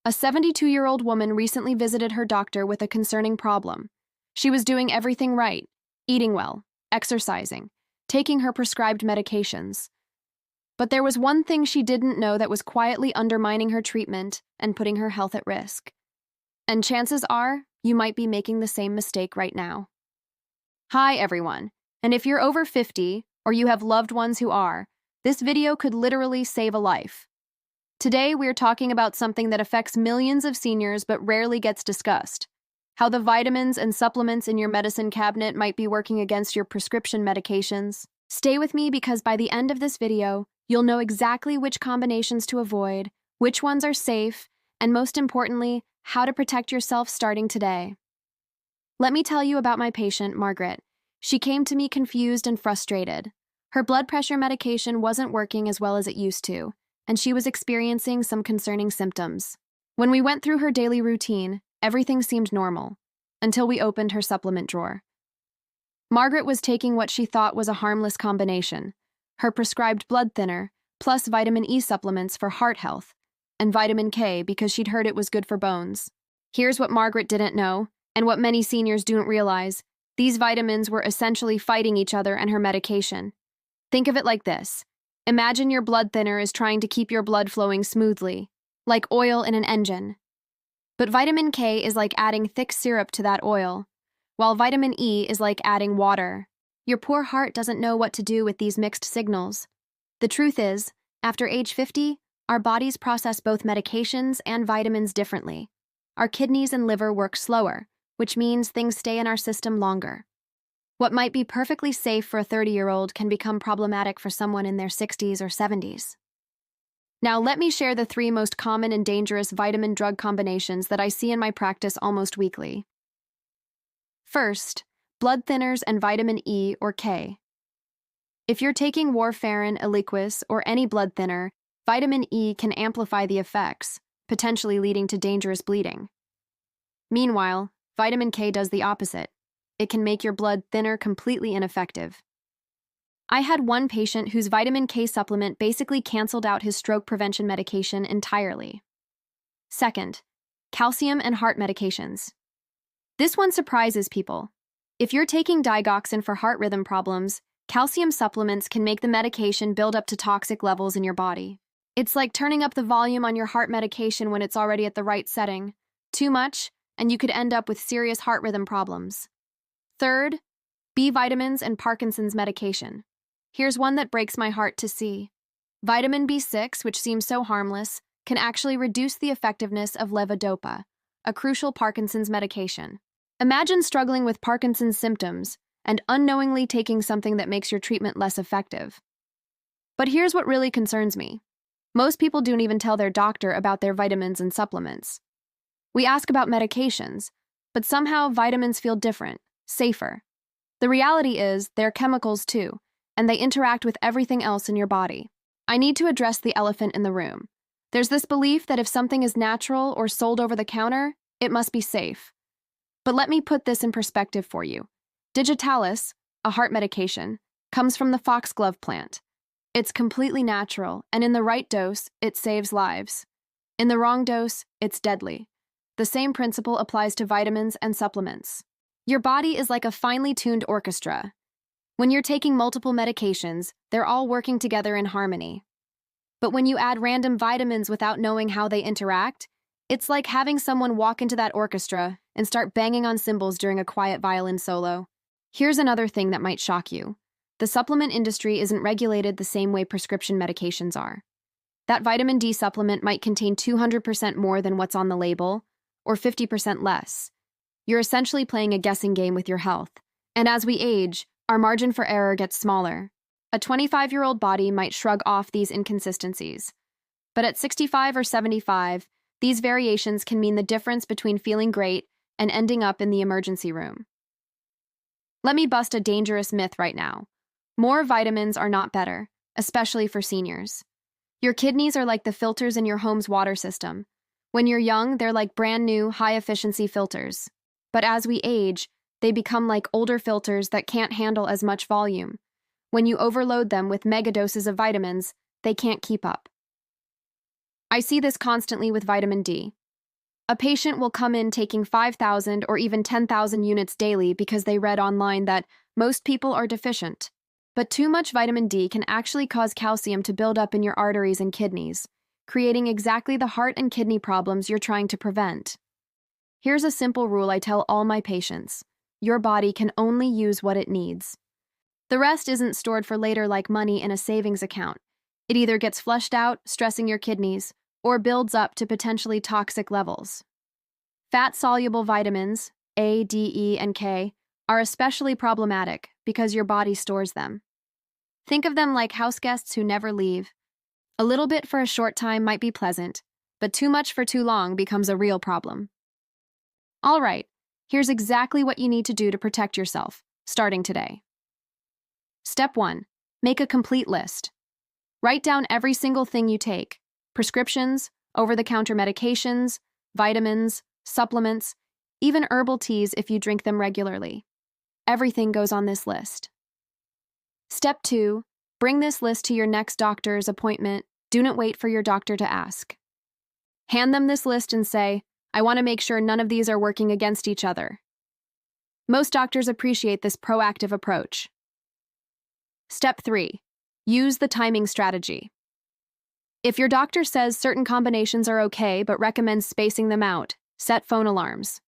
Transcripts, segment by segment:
A 72-year-old woman recently visited her doctor with a concerning problem. She was doing everything right, eating well, exercising, taking her prescribed medications. But there was one thing she didn't know that was quietly undermining her treatment and putting her health at risk. And chances are, you might be making the same mistake right now. Hi, everyone. And if you're over 50, or you have loved ones who are, this video could literally save a life. Today, we're talking about something that affects millions of seniors but rarely gets discussed: how the vitamins and supplements in your medicine cabinet might be working against your prescription medications. Stay with me because by the end of this video, you'll know exactly which combinations to avoid, which ones are safe, and most importantly, how to protect yourself starting today. Let me tell you about my patient, Margaret. She came to me confused and frustrated. Her blood pressure medication wasn't working as well as it used to, and she was experiencing some concerning symptoms. When we went through her daily routine, everything seemed normal, until we opened her supplement drawer. Margaret was taking what she thought was a harmless combination: her prescribed blood thinner, plus vitamin E supplements for heart health, and vitamin K because she'd heard it was good for bones. Here's what Margaret didn't know, and what many seniors don't realize: these vitamins were essentially fighting each other and her medication. Think of it like this. Imagine your blood thinner is trying to keep your blood flowing smoothly, like oil in an engine. But vitamin K is like adding thick syrup to that oil, while vitamin E is like adding water. Your poor heart doesn't know what to do with these mixed signals. The truth is, after age 50, our bodies process both medications and vitamins differently. Our kidneys and liver work slower, which means things stay in our system longer. What might be perfectly safe for a 30-year-old can become problematic for someone in their 60s or 70s. Now, let me share the 3 most common and dangerous vitamin-drug combinations that I see in my practice almost weekly. First, blood thinners and vitamin E or K. If you're taking warfarin, Eliquis, or any blood thinner, vitamin E can amplify the effects, potentially leading to dangerous bleeding. Meanwhile, vitamin K does the opposite. It can make your blood thinner completely ineffective. I had one patient whose vitamin K supplement basically canceled out his stroke prevention medication entirely. Second, calcium and heart medications. This one surprises people. If you're taking digoxin for heart rhythm problems, calcium supplements can make the medication build up to toxic levels in your body. It's like turning up the volume on your heart medication when it's already at the right setting. Too much, and you could end up with serious heart rhythm problems. Third, B vitamins and Parkinson's medication. Here's one that breaks my heart to see. Vitamin B6, which seems so harmless, can actually reduce the effectiveness of levodopa, a crucial Parkinson's medication. Imagine struggling with Parkinson's symptoms and unknowingly taking something that makes your treatment less effective. But here's what really concerns me. Most people don't even tell their doctor about their vitamins and supplements. We ask about medications, but somehow vitamins feel different, safer. The reality is, they're chemicals too, and they interact with everything else in your body. I need to address the elephant in the room. There's this belief that if something is natural or sold over the counter, it must be safe. But let me put this in perspective for you. Digitalis, a heart medication, comes from the foxglove plant. It's completely natural, and in the right dose, it saves lives. In the wrong dose, it's deadly. The same principle applies to vitamins and supplements. Your body is like a finely tuned orchestra. When you're taking multiple medications, they're all working together in harmony. But when you add random vitamins without knowing how they interact, it's like having someone walk into that orchestra and start banging on cymbals during a quiet violin solo. Here's another thing that might shock you. The supplement industry isn't regulated the same way prescription medications are. That vitamin D supplement might contain 200% more than what's on the label, or 50% less. You're essentially playing a guessing game with your health. And as we age, our margin for error gets smaller. A 25-year-old body might shrug off these inconsistencies. But at 65 or 75, these variations can mean the difference between feeling great and ending up in the emergency room. Let me bust a dangerous myth right now. More vitamins are not better, especially for seniors. Your kidneys are like the filters in your home's water system. When you're young, they're like brand new, high-efficiency filters. But as we age, they become like older filters that can't handle as much volume. When you overload them with mega doses of vitamins, they can't keep up. I see this constantly with vitamin D. A patient will come in taking 5,000 or even 10,000 units daily because they read online that most people are deficient. But too much vitamin D can actually cause calcium to build up in your arteries and kidneys, creating exactly the heart and kidney problems you're trying to prevent. Here's a simple rule I tell all my patients. Your body can only use what it needs. The rest isn't stored for later like money in a savings account. It either gets flushed out, stressing your kidneys, or builds up to potentially toxic levels. Fat-soluble vitamins, A, D, E, and K, are especially problematic because your body stores them. Think of them like house guests who never leave. A little bit for a short time might be pleasant, but too much for too long becomes a real problem. All right, here's exactly what you need to do to protect yourself, starting today. Step 1. Make a complete list. Write down every single thing you take: prescriptions, over-the-counter medications, vitamins, supplements, even herbal teas if you drink them regularly. Everything goes on this list. Step 2. Bring this list to your next doctor's appointment. Do not wait for your doctor to ask. Hand them this list and say, "I want to make sure none of these are working against each other." Most doctors appreciate this proactive approach. Step 3. Use the timing strategy. If your doctor says certain combinations are okay but recommends spacing them out, set phone alarms.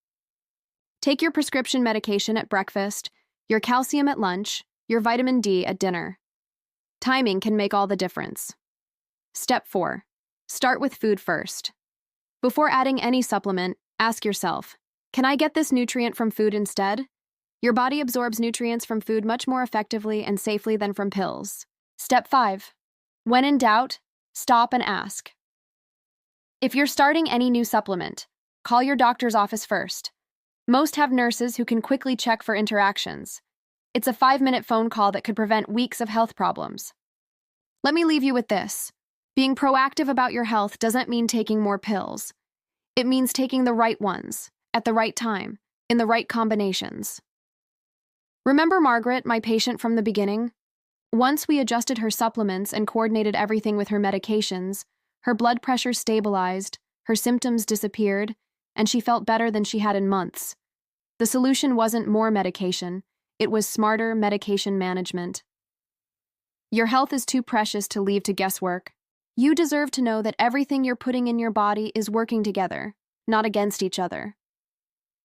Take your prescription medication at breakfast, your calcium at lunch, your vitamin D at dinner. Timing can make all the difference. Step 4. Start with food first. Before adding any supplement, ask yourself, can I get this nutrient from food instead? Your body absorbs nutrients from food much more effectively and safely than from pills. Step 5. When in doubt, stop and ask. If you're starting any new supplement, call your doctor's office first. Most have nurses who can quickly check for interactions. It's a 5-minute phone call that could prevent weeks of health problems. Let me leave you with this. Being proactive about your health doesn't mean taking more pills. It means taking the right ones, at the right time, in the right combinations. Remember Margaret, my patient from the beginning? Once we adjusted her supplements and coordinated everything with her medications, her blood pressure stabilized, her symptoms disappeared, and she felt better than she had in months. The solution wasn't more medication, it was smarter medication management. Your health is too precious to leave to guesswork. You deserve to know that everything you're putting in your body is working together, not against each other.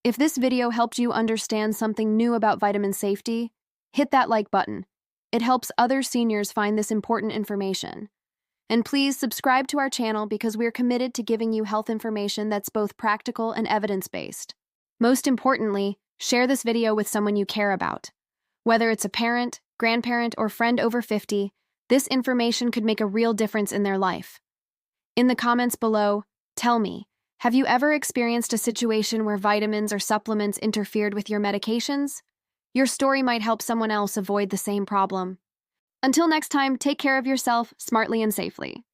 If this video helped you understand something new about vitamin safety, hit that like button. It helps other seniors find this important information. And please subscribe to our channel because we're committed to giving you health information that's both practical and evidence-based. Most importantly, share this video with someone you care about. Whether it's a parent, grandparent, or friend over 50, this information could make a real difference in their life. In the comments below, tell me, have you ever experienced a situation where vitamins or supplements interfered with your medications? Your story might help someone else avoid the same problem. Until next time, take care of yourself smartly and safely.